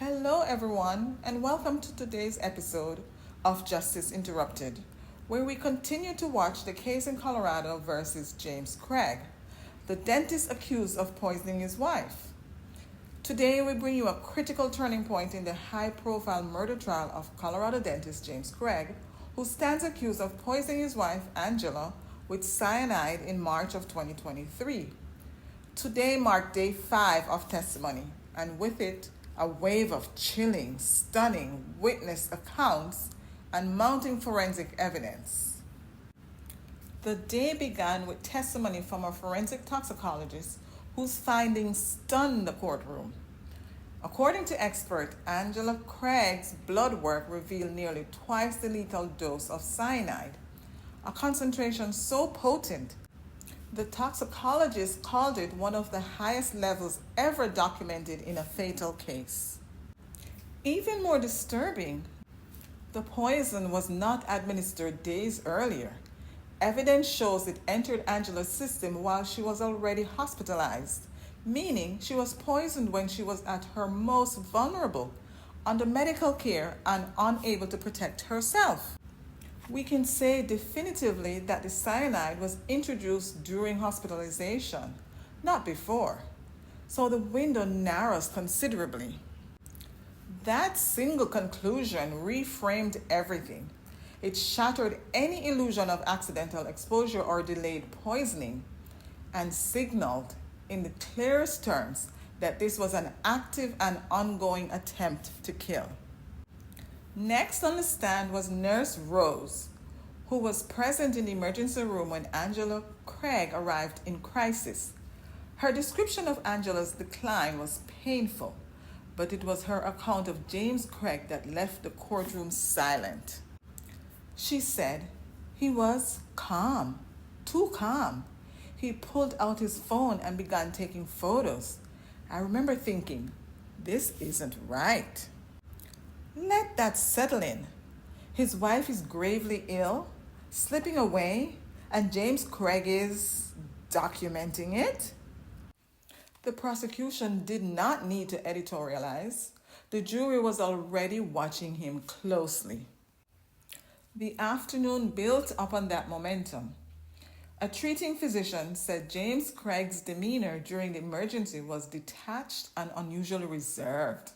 Hello, everyone, and welcome to today's episode of Justice Interrupted, where we continue to watch the case in Colorado versus James Craig, the dentist accused of poisoning his wife. Today, we bring you a critical turning point in the high-profile murder trial of Colorado dentist James Craig, who stands accused of poisoning his wife, Angela, with cyanide in March of 2023. Today marked day 5 of testimony, and with it, a wave of chilling, stunning witness accounts and mounting forensic evidence. The day began with testimony from a forensic toxicologist whose findings stunned the courtroom. According to expert Angela Craig's blood work revealed nearly twice the lethal dose of cyanide, a concentration so potent the toxicologist called it one of the highest levels ever documented in a fatal case. Even more disturbing, the poison was not administered days earlier. Evidence shows it entered Angela's system while she was already hospitalized, meaning she was poisoned when she was at her most vulnerable, under medical care and unable to protect herself. We can say definitively that the cyanide was introduced during hospitalization, not before. So the window narrows considerably. That single conclusion reframed everything. It shattered any illusion of accidental exposure or delayed poisoning and signaled in the clearest terms that this was an active and ongoing attempt to kill. Next on the stand was Nurse Rose, who was present in the emergency room when Angela Craig arrived in crisis. Her description of Angela's decline was painful, but it was her account of James Craig that left the courtroom silent. She said, "He was calm, too calm. He pulled out his phone and began taking photos. I remember thinking, this isn't right." Let that settle in. His wife is gravely ill, slipping away, and James Craig is documenting it. The prosecution did not need to editorialize. The jury was already watching him closely. The afternoon built upon that momentum. A treating physician said James Craig's demeanor during the emergency was detached and unusually reserved.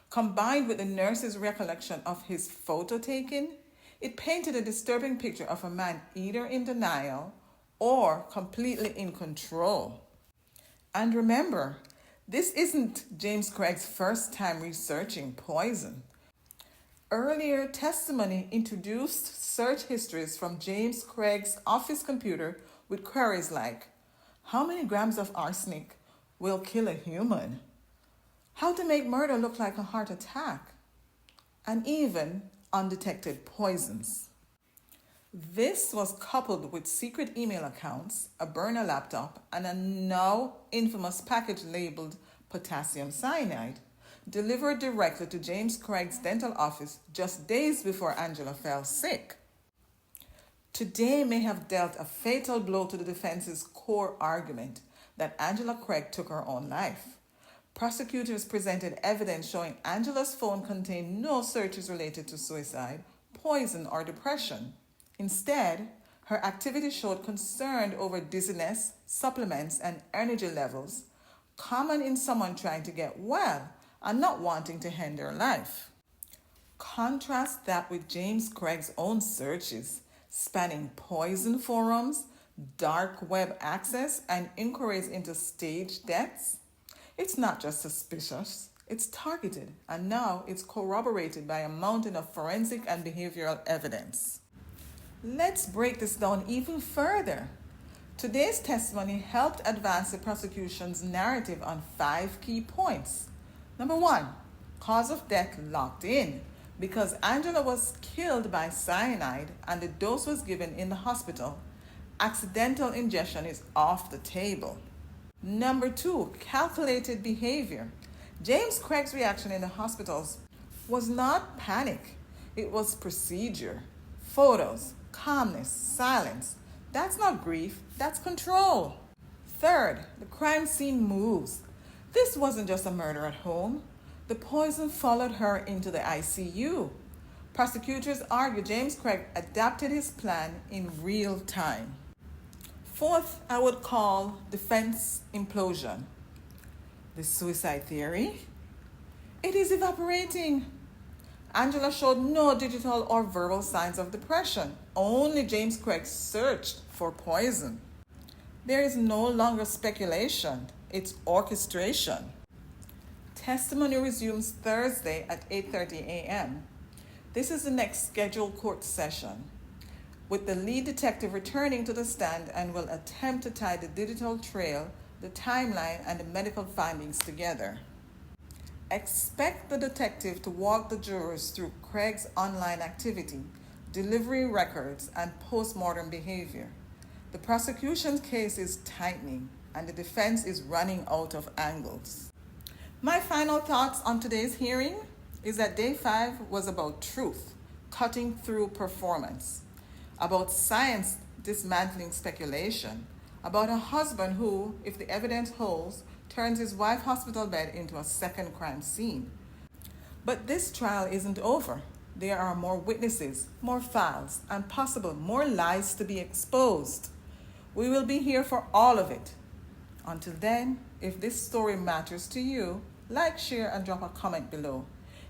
Combined with the nurse's recollection of his photo taking, it painted a disturbing picture of a man either in denial or completely in control. And remember, this isn't James Craig's first time researching poison. Earlier testimony introduced search histories from James Craig's office computer with queries like, "How many grams of arsenic will kill a human?" "How to make murder look like a heart attack?" and even undetected poisons. This was coupled with secret email accounts, a burner laptop, and a now infamous package labeled potassium cyanide, delivered directly to James Craig's dental office just days before Angela fell sick. Today may have dealt a fatal blow to the defense's core argument that Angela Craig took her own life. Prosecutors presented evidence showing Angela's phone contained no searches related to suicide, poison, or depression. Instead, her activity showed concern over dizziness, supplements, and energy levels, common in someone trying to get well and not wanting to end their life. Contrast that with James Craig's own searches, spanning poison forums, dark web access, and inquiries into staged deaths. It's not just suspicious, it's targeted, and now it's corroborated by a mountain of forensic and behavioral evidence. Let's break this down even further. Today's testimony helped advance the prosecution's narrative on 5 key points. Number 1, cause of death locked in. Because Angela was killed by cyanide and the dose was given in the hospital, accidental ingestion is off the table. Number 2, calculated behavior. James Craig's reaction in the hospitals was not panic. It was procedure, photos, calmness, silence. That's not grief, that's control. Third, the crime scene moves. This wasn't just a murder at home. The poison followed her into the ICU. Prosecutors argue James Craig adapted his plan in real time. Fourth, I would call defense implosion. The suicide theory? It is evaporating. Angela showed no digital or verbal signs of depression. Only James Craig searched for poison. There is no longer speculation. It's orchestration. Testimony resumes Thursday at 8:30 a.m. This is the next scheduled court session, with the lead detective returning to the stand and will attempt to tie the digital trail, the timeline, and the medical findings together. Expect the detective to walk the jurors through Craig's online activity, delivery records, and post-mortem behavior. The prosecution's case is tightening, and the defense is running out of angles. My final thoughts on today's hearing is that Day 5 was about truth, cutting through performance, about science dismantling speculation, about a husband who, if the evidence holds, turns his wife's hospital bed into a second crime scene. But this trial isn't over. There are more witnesses, more files, and possible more lies to be exposed. We will be here for all of it. Until then, if this story matters to you, like, share, and drop a comment below.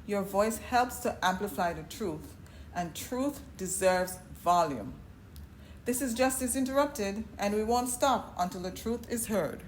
Your voice helps to amplify the truth, and truth deserves volume. This is Justice Interrupted, and we won't stop until the truth is heard.